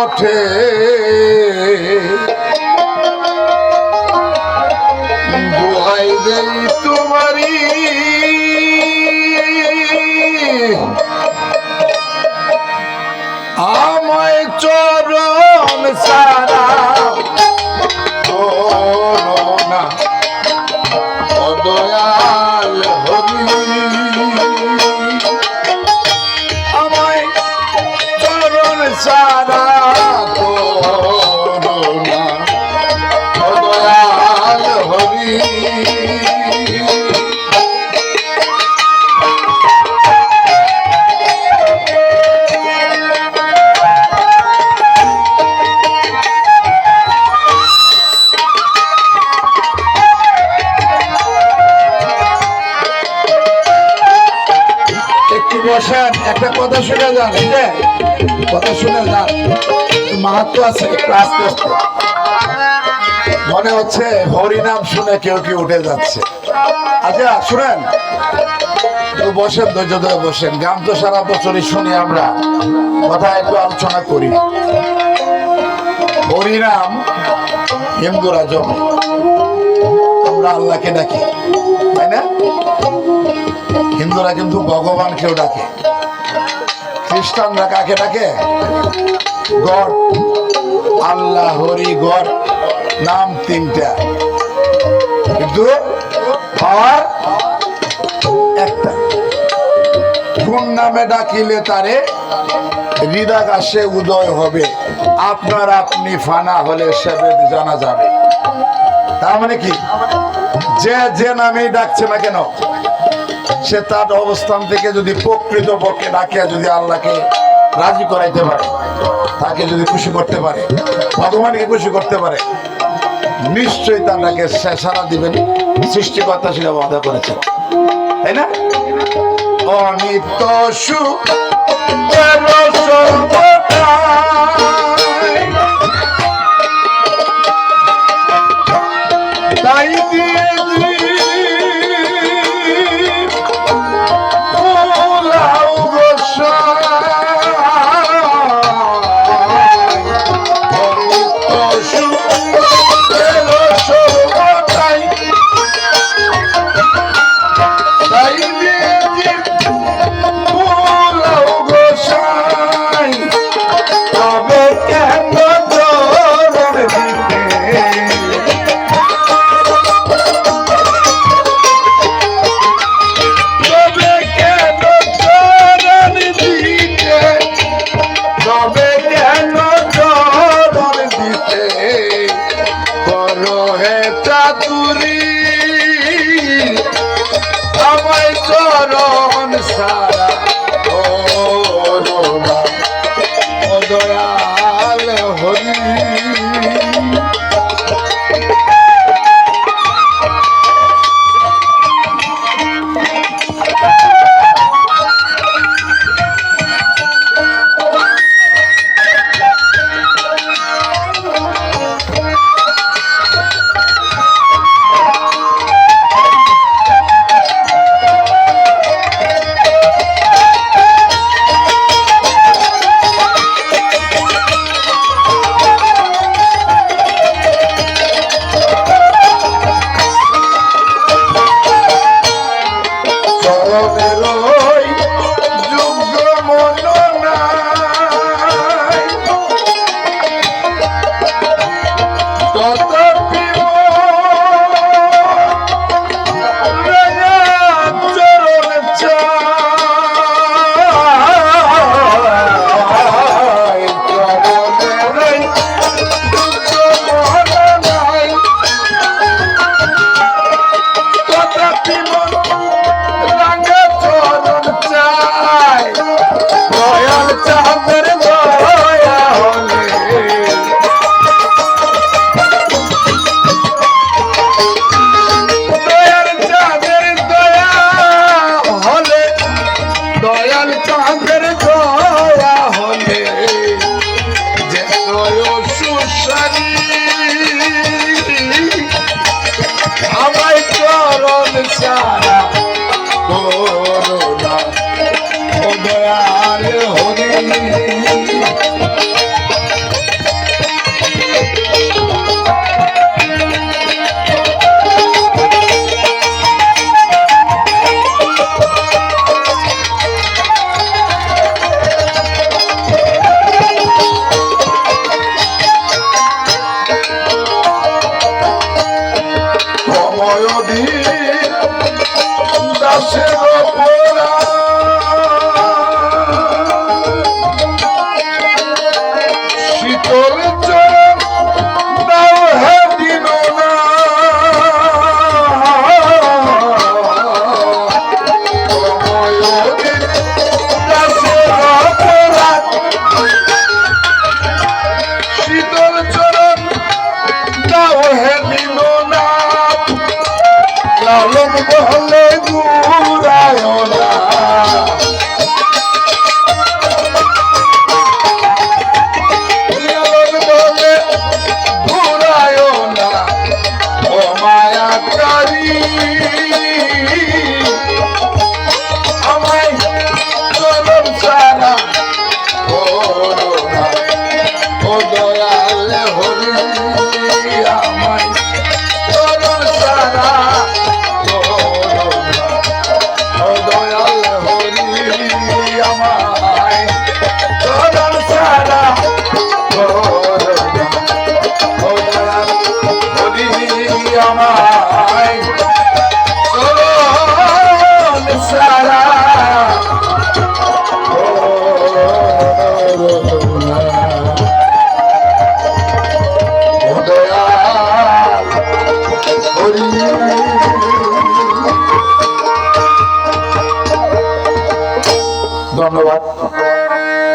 ওঠে দোহাই দেই তোমারি আমায় চরণ সারা করোনা ও দয়াল হরি আমায় চরণ সারা করোনা ও দয়াল হরি বসেন, একটা কথা শুনে যান, কথা শুনে যান, মাহাত্ম আছে আস্তে আস্তে। মনে হচ্ছে হরিনাম শুনে কেউ কেউ উঠে যাচ্ছে। আচ্ছা শুনেন, বসেন, ধৈর্য ধরে বসেন। গান তো সারা বছরই শুনি আমরা, কথা একটু আলোচনা করি। হরিনাম হিন্দুরা জমে, আমরা আল্লাহকে ডাকি, তাই না? হিন্দুরা কিন্তু ভগবানকেও ডাকে। খ্রিস্টানরা কাকে ডাকে? গড, আল্লাহ, হরি, গড নাম তিনটা, কিন্তু পাওয়ার একটা। কোন নামে ডাকিলে তারে হৃদাকাশে উদয় হবে, আপনার আপনি ফানা হলে সেবেদ জানা যাবে। তার মানে কি, যে যে নামেই ডাকছে না কেন, সে তার অবস্থান থেকে যদি প্রকৃত পক্ষে ডাকে, যদি আল্লাহকে রাজি করাইতে পারে, তাকে যদি খুশি করতে পারে, ভগবানকে খুশি করতে পারে, নিশ্চয়ই তাকে সারা দিবেন। সৃষ্টিকর্তা সেটা ওয়াদা করেছেন, তাই না? অনিত্য সুখ তাই দিয়ে সারা ও দয়াল হরি। আমায় চরণ সারা ধন্যবাদ।